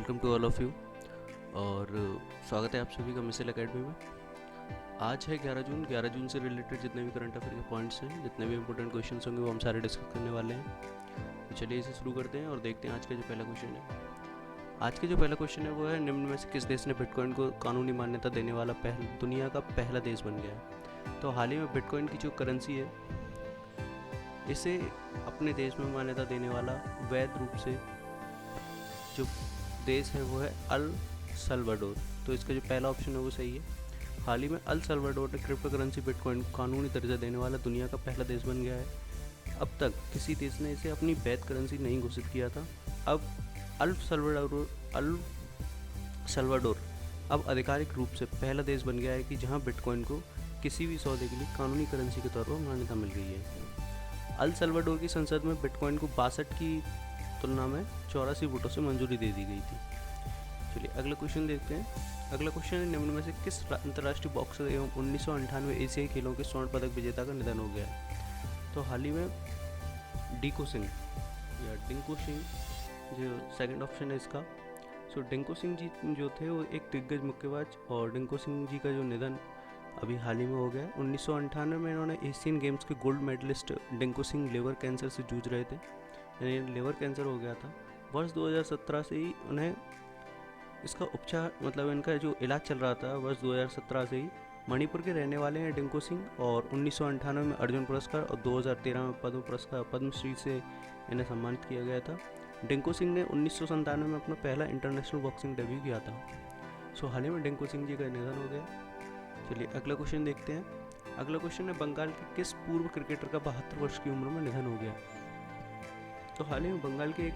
Welcome to all of you. और स्वागत है आप सभी का मिसल एकेडमी में। आज है 11 जून। 11 जून से रिलेटेड जितने भी करंट अफेयर के पॉइंट्स हैं, जितने भी इंपॉर्टेंट क्वेश्चंस होंगे वो हम सारे डिस्कस करने वाले हैं। तो चलिए इसे शुरू करते हैं और देखते हैं आज का जो पहला क्वेश्चन है। आज का जो पहला क्वेश्चन है वो है, निम्न में से किस देश ने बिटकॉइन को कानूनी मान्यता देने वाला दुनिया का पहला देश बन गया है। तो हाल ही में बिटकॉइन की जो करेंसी है, इसे अपने देश में मान्यता देने वाला वैध रूप से जो देश है वो है अल सल्वाडोर। तो इसका जो पहला ऑप्शन है वो सही है। हाल ही में अल सल्वाडोर ने क्रिप्टो करेंसी बिटकॉइन को कानूनी दर्जा देने वाला दुनिया का पहला देश बन गया है। अब तक किसी देश ने इसे अपनी वैध करेंसी नहीं घोषित किया था। अब अल सल्वाडोर अब आधिकारिक रूप से पहला देश बन गया है कि जहां बिटकॉइन को किसी भी सौदे के लिए कानूनी करेंसी के तौर पर मान्यता मिल गई है। अल सल्वाडोर की संसद में बिटकॉइन को 62 की तुलना में 84 वोटों से मंजूरी दे दी गई थी। चलिए अगला क्वेश्चन देखते हैं। अगला क्वेश्चन है, निम्न में से किस अंतर्राष्ट्रीय बॉक्सर एवं 1998 एशियाई खेलों के स्वर्ण पदक विजेता का निधन हो गया है। तो हाल ही में डिंको सिंह जो सेकंड ऑप्शन है इसका। सो डिंको सिंह जी जो थे वो एक दिग्गज मुक्केबाज, और डिंको सिंह जी का जो निधन अभी हाल ही में हो गया। 1998 में इन्होंने एशियन गेम्स के gold medalist Dinko Singh liver cancer से जूझ रहे थे, यानी लीवर कैंसर हो गया था। वर्ष 2017 से ही उन्हें इसका उपचार मतलब इनका जो इलाज चल रहा था वर्ष 2017 से ही। मणिपुर के रहने वाले हैं डिंको सिंह, और 1998 में अर्जुन पुरस्कार और 2013 में पद्म पुरस्कार पद्मश्री से इन्हें सम्मानित किया गया था। डिंको सिंह ने 1997 में अपना पहला इंटरनेशनल बॉक्सिंग डेब्यू किया था। सो हाल ही में डिंको सिंह जी का निधन हो गया। चलिए अगला क्वेश्चन देखते हैं। अगला क्वेश्चन है, बंगाल के किस पूर्व क्रिकेटर का 72 वर्ष की उम्र में निधन हो गया। तो हाल ही में बंगाल के एक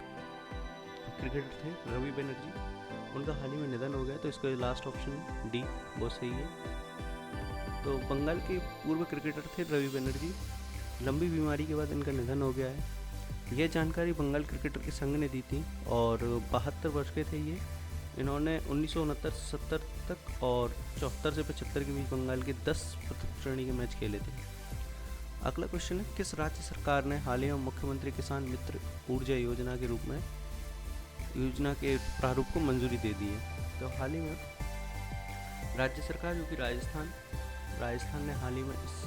क्रिकेटर थे रवि बनर्जी, उनका हाल ही में निधन हो गया। तो इसका लास्ट ऑप्शन डी वो सही है। तो बंगाल के पूर्व क्रिकेटर थे रवि बनर्जी, लंबी बीमारी के बाद इनका निधन हो गया है। यह जानकारी बंगाल क्रिकेटर के संघ ने दी थी, और 72 वर्ष के थे ये। इन्होंने 1969-70 तक और 74 से 75 के बीच बंगाल के 10 प्रथम श्रेणी के मैच खेले थे। अगला क्वेश्चन है, किस राज्य सरकार ने हाल ही में मुख्यमंत्री किसान मित्र ऊर्जा योजना के रूप में योजना के प्रारूप को मंजूरी दे दी है। तो हाल ही में राज्य सरकार जो कि राजस्थान ने हाल ही में इस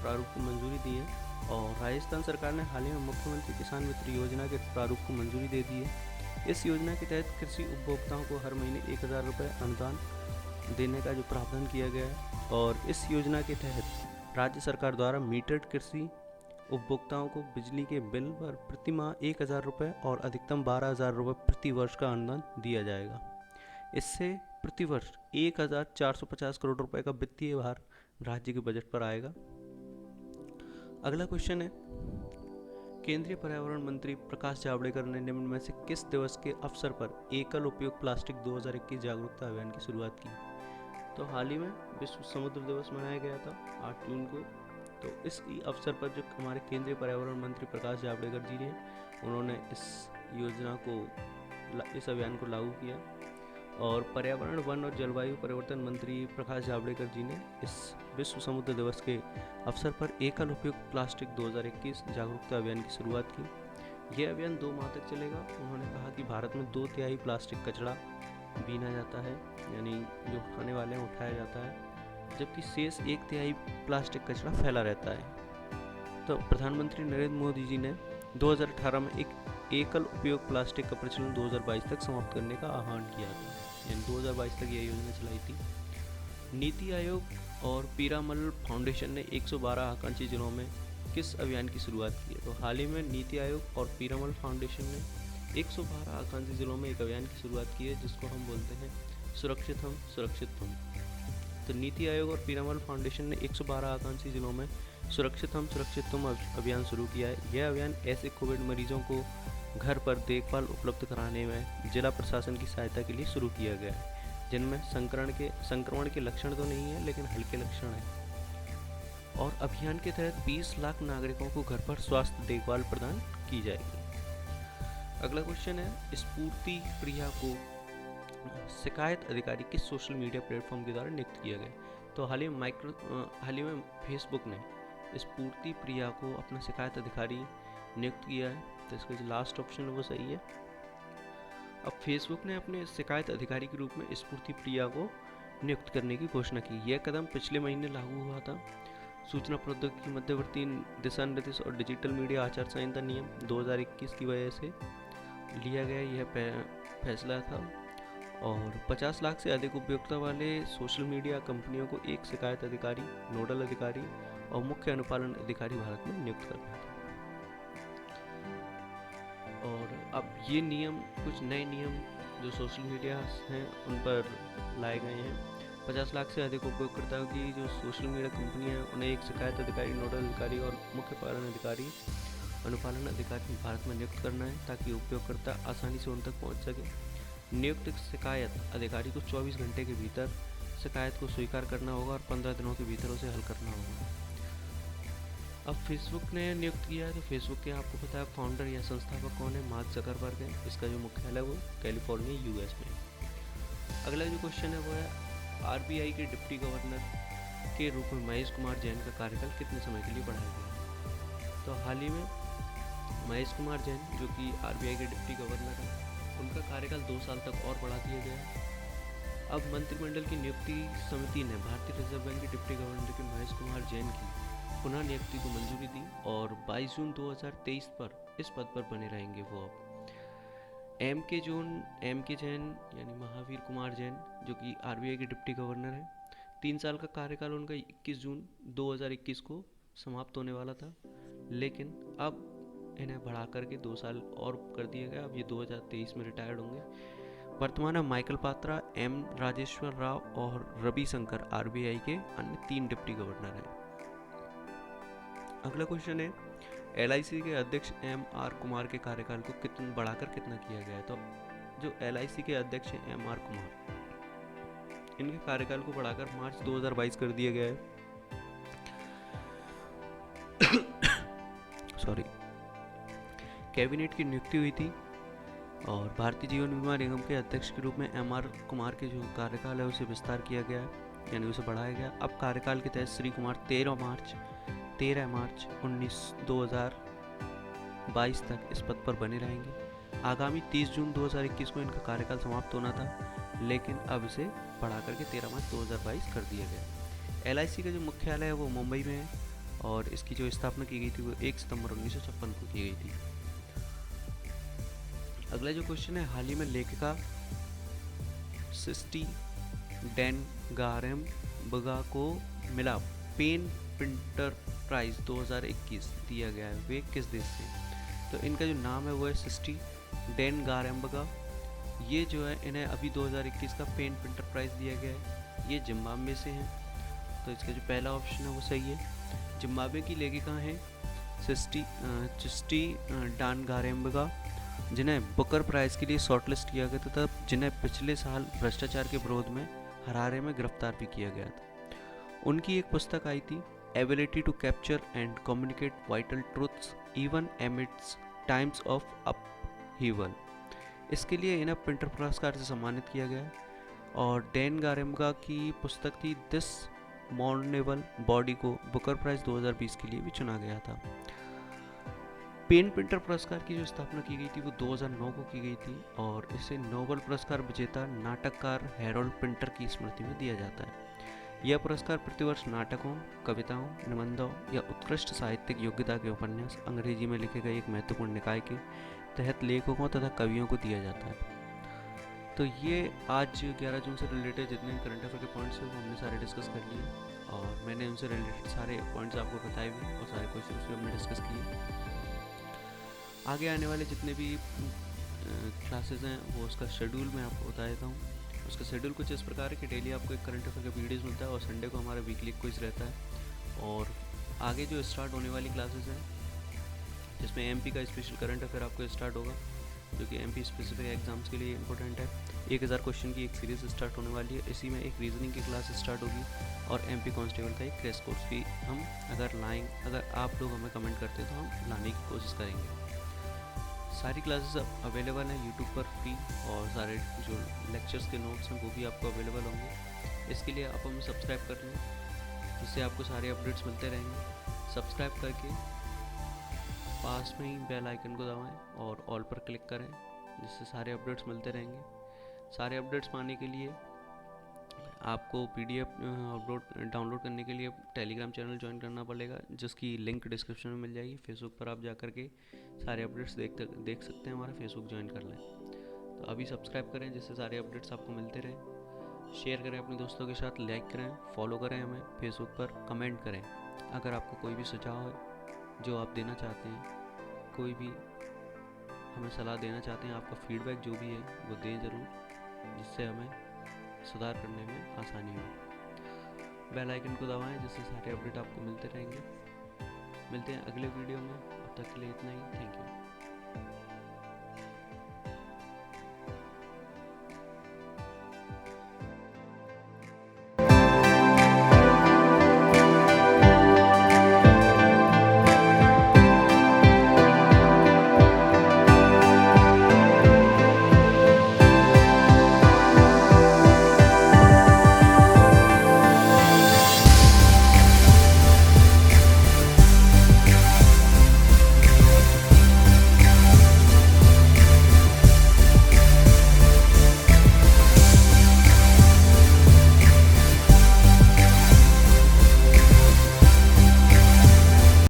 प्रारूप को मंजूरी दी है, और राजस्थान सरकार ने हाल ही में मुख्यमंत्री किसान मित्र योजना के प्रारूप को मंजूरी दे दी है। इस योजना के तहत कृषि उपभोक्ताओं को हर महीने 1000 रुपये अनुदान देने का जो प्रावधान किया गया है, और इस योजना के तहत राज्य सरकार द्वारा मीटर्ड कृषि उपभोक्ताओं को बिजली के बिल पर प्रति माह 1000 रुपये और अधिकतम 12,000 रुपये प्रति वर्ष का अनुदान दिया जाएगा। इससे प्रति वर्ष 1450 करोड़ रुपए का वित्तीय भार राज्य के बजट पर आएगा। अगला क्वेश्चन है, केंद्रीय पर्यावरण मंत्री प्रकाश जावड़ेकर ने निम्न में से किस दिवस के अवसर पर एकल उपयोग प्लास्टिक 2021 जागरूकता अभियान की शुरुआत की। तो हाल ही में विश्व समुद्र दिवस मनाया गया था 8 जून को। तो इस अवसर पर जो हमारे केंद्रीय पर्यावरण मंत्री प्रकाश जावड़ेकर जी ने, उन्होंने इस अभियान को लागू किया। और पर्यावरण, वन और जलवायु परिवर्तन मंत्री प्रकाश जावड़ेकर जी ने इस विश्व समुद्र दिवस के अवसर पर एकल उपयोग प्लास्टिक 2021 जागरूकता अभियान की शुरुआत की। यह अभियान 2 माह तक चलेगा। उन्होंने कहा कि भारत में 2/3 प्लास्टिक कचरा बीना जाता है, यानी जो खाने वाले हैं उठाया जाता है, जबकि शेष 1/3 प्लास्टिक कचरा फैला रहता है। तो प्रधानमंत्री नरेंद्र मोदी जी ने 2018 में एक एकल उपयोग प्लास्टिक का प्रचलन 2022 तक समाप्त करने का आह्वान किया था, यानी 2022 तक यह योजना चलाई थी। नीति आयोग और पीरामल फाउंडेशन ने 112 आकांक्षी जिलों में किस अभियान की शुरुआत की है। तो हाल ही में नीति आयोग और पीरामल फाउंडेशन ने 112 आकांक्षी जिलों में एक अभियान की शुरुआत की है, जिसको हम बोलते हैं सुरक्षित हम सुरक्षित तुम। तो नीति आयोग और पीरामल फाउंडेशन ने 112 आकांक्षी जिलों में सुरक्षित हम सुरक्षित तुम अभियान शुरू किया है। यह अभियान ऐसे कोविड मरीजों को घर पर देखभाल उपलब्ध कराने में जिला प्रशासन की सहायता के लिए शुरू किया गया है, जिनमें संक्रमण के लक्षण तो नहीं है लेकिन हल्के लक्षण हैं। और अभियान के तहत 20 लाख नागरिकों को घर पर स्वास्थ्य देखभाल प्रदान की जाएगी। अगला क्वेश्चन है, स्फूर्ति प्रिया को शिकायत अधिकारी किस सोशल मीडिया प्लेटफॉर्म के द्वारा नियुक्त किया गया। तो हाल ही में फेसबुक ने स्फूर्ति प्रिया को अपना शिकायत अधिकारी नियुक्त किया है। तो इसका जो लास्ट ऑप्शन है वो सही है। अब फेसबुक ने अपने शिकायत अधिकारी के रूप में स्फूर्ति प्रिया को नियुक्त करने की घोषणा की। यह कदम पिछले महीने लागू हुआ था। सूचना प्रौद्योगिकी मध्यवर्ती दिशा निर्देश और डिजिटल मीडिया आचार संहिता नियम 2021 की वजह से लिया गया यह फैसला था। और 50 लाख से अधिक उपयोगिता वाले सोशल मीडिया कंपनियों को एक शिकायत अधिकारी, नोडल अधिकारी और मुख्य अनुपालन अधिकारी भारत में नियुक्त करना था। और अब ये नियम, कुछ नए नियम जो सोशल मीडिया हैं उन पर लाए गए हैं। 50 लाख से अधिक उपयोगकर्ताओं की जो सोशल मीडिया कंपनियां हैं उन्हें एक शिकायत अधिकारी, नोडल अधिकारी और मुख्य पालन अधिकारी, अनुपालन अधिकारी भारत में नियुक्त करना है ताकि उपयोगकर्ता आसानी से उन तक पहुंच सके। नियुक्त शिकायत अधिकारी को 24 घंटे के भीतर शिकायत को स्वीकार करना होगा और 15 दिनों के भीतर उसे हल करना होगा। अब फेसबुक ने नियुक्त किया है तो फेसबुक के आपको पता है फाउंडर या संस्थापक कौन है? मार्क जकरबर्ग है। इसका जो मुख्यालय है वो कैलिफोर्निया यूएस में। अगला जो क्वेश्चन है वो है आरबीआई के डिप्टी गवर्नर के रूप में महेश कुमार जैन का कार्यकाल कितने समय के लिए बढ़ाया गया? तो हाल ही में महेश कुमार जैन जो कि आरबीआई के डिप्टी गवर्नर हैं, उनका कार्यकाल 2 साल तक और बढ़ा दिया गया है। अब मंत्रिमंडल की नियुक्ति समिति ने भारतीय रिजर्व बैंक के डिप्टी गवर्नर के महेश कुमार जैन की पुनः नियुक्ति को मंजूरी दी और 22 जून 2023 पर इस पद पर बने रहेंगे वो। अब एम के जैन यानी महावीर कुमार जैन जो कि आरबीआई के डिप्टी गवर्नर हैं, 3 साल का कार्यकाल उनका 21 जून 2021 को समाप्त होने वाला था, लेकिन अब इन्हें बढ़ा करके 2 साल और कर दिया गया। अब ये 2023 में रिटायर्ड होंगे। वर्तमान में माइकल पात्रा, एम राजेश्वर राव और रवि शंकर आरबीआई के अन्य 3 डिप्टी गवर्नर हैं। अगला क्वेश्चन है एलआईसी के अध्यक्ष एम आर कुमार के कार्यकाल को बढ़ाकर कितना किया गया है? तो जो एलआईसी के अध्यक्ष हैं एम आर कुमार, इनके कार्यकाल को बढ़ाकर मार्च 2022 कर दिया गया है। सॉरी, कैबिनेट की नियुक्ति हुई थी और भारतीय जीवन बीमा निगम के अध्यक्ष के रूप में एम आर कुमार के जो कार्यकाल है उसे विस्तार किया गया है, यानी उसे बढ़ाया गया। अब कार्यकाल के तहत श्री कुमार 13 मार्च 2022 तक इस पद पर बने रहेंगे। आगामी 30 जून 2021 को इनका कार्यकाल समाप्त होना था, लेकिन अब इसे बढ़ा करके 13 मार्च 2022 कर दिया गया। एलआईसी का जो मुख्यालय है वो मुंबई में है और इसकी जो स्थापना की गई थी वो 1 सितंबर 1956 को की गई थी। अगला जो क्वेश्चन है, हाल ही में लेखिका सिस्टी डेन गारेम्बगा को मिला पेन प्रिंटर प्राइज 2021 दिया गया है। वे किस देश से? तो इनका जो नाम है वो है सिस्टी डेन गारेम्बगा। ये जो है इन्हें अभी 2021 का पेन प्रिंटर प्राइज दिया गया है। ये जिम्बाब्वे से हैं, तो इसका जो पहला ऑप्शन है वो सही है। जिम्बाब्वे की लेखिका हैं चिस्टी डान गारेम्बगा, जिन्हें बुकर प्राइज के लिए शॉर्टलिस्ट किया गया था, जिन्हें पिछले साल भ्रष्टाचार के विरोध में हरारे में गिरफ्तार भी किया गया था। उनकी एक पुस्तक आई थी ability to capture and communicate vital truths even amidst times of upheaval. इसके लिए इन्हें प्रिंटर पुरस्कार से सम्मानित किया गया। और डैन गारेम्बगा की पुस्तक थी दिस मॉर्नेबल बॉडी को बुकर प्राइज 2020 के लिए भी चुना गया था। पेन प्रिंटर पुरस्कार की जो स्थापना की गई थी वो 2009 को की गई थी और इसे नोबेल पुरस्कार विजेता नाटककार हैरोल्ड पिंटर की स्मृति में दिया जाता है। यह पुरस्कार प्रतिवर्ष नाटकों, कविताओं, निबंधों या उत्कृष्ट साहित्यिक योग्यता के उपन्यास अंग्रेजी में लिखे गए एक महत्वपूर्ण निकाय के तहत लेखकों तथा कवियों को दिया जाता है। तो ये आज 11 जून से रिलेटेड जितने करंट अफेयर के पॉइंट्स हैं वो हमने सारे डिस्कस कर लिए और मैंने उनसे रिलेटेड सारे पॉइंट्स आपको बताए भी और सारे क्वेश्चन भी हमने डिस्कस किए। आगे आने वाले जितने भी क्लासेस हैं वो उसका शेड्यूल मैं आपको बता देता हूँ। उसका शेड्यूल कुछ इस प्रकार है कि डेली आपको एक करंट अफेयर का वीडियोज़ मिलता है और संडे को हमारा वीकली क्विज रहता है। और आगे जो स्टार्ट होने वाली क्लासेस हैं जिसमें एमपी का स्पेशल करंट अफेयर आपको स्टार्ट होगा, जो कि एमपी स्पेसिफिक एग्जाम्स के लिए इंपॉर्टेंट है। 1000 क्वेश्चन की एक सीरीज़ स्टार्ट होने वाली है। इसी में एक रीजनिंग की क्लास स्टार्ट होगी और एमपी कांस्टेबल का एक क्रैश कोर्स भी हम अगर आप लोग हमें कमेंट करते हैं तो हम लाने की कोशिश करेंगे। सारी क्लासेस अवेलेबल हैं यूट्यूब पर फ्री और सारे जो लेक्चर्स के नोट्स हैं वो भी आपको अवेलेबल होंगे। इसके लिए आप हमें सब्सक्राइब कर लें, जिससे आपको सारे अपडेट्स मिलते रहेंगे। सब्सक्राइब करके पास में ही बेल आइकन को दबाएं और ऑल पर क्लिक करें जिससे सारे अपडेट्स मिलते रहेंगे। सारे अपडेट्स पाने के लिए आपको PDF डाउनलोड करने के लिए टेलीग्राम चैनल ज्वाइन करना पड़ेगा, जिसकी लिंक डिस्क्रिप्शन में मिल जाएगी। फेसबुक पर आप जा कर के सारे अपडेट्स देख सकते हैं। हमारा फेसबुक ज्वाइन कर लें। तो अभी सब्सक्राइब करें, जिससे सारे अपडेट्स आपको मिलते रहें। शेयर करें अपने दोस्तों के साथ, लाइक करें, फॉलो करें हमें फेसबुक पर, कमेंट करें। अगर आपको कोई भी सुझाव है जो आप देना चाहते हैं, कोई भी हमें सलाह देना चाहते हैं, आपका फीडबैक जो भी है वो दें ज़रूर, जिससे हमें सुधार करने में आसानी हो। बेल आइकन को दबाएं, जिससे सारे अपडेट आपको मिलते रहेंगे। मिलते हैं अगले वीडियो में, अब तक के लिए इतना ही। Thank you.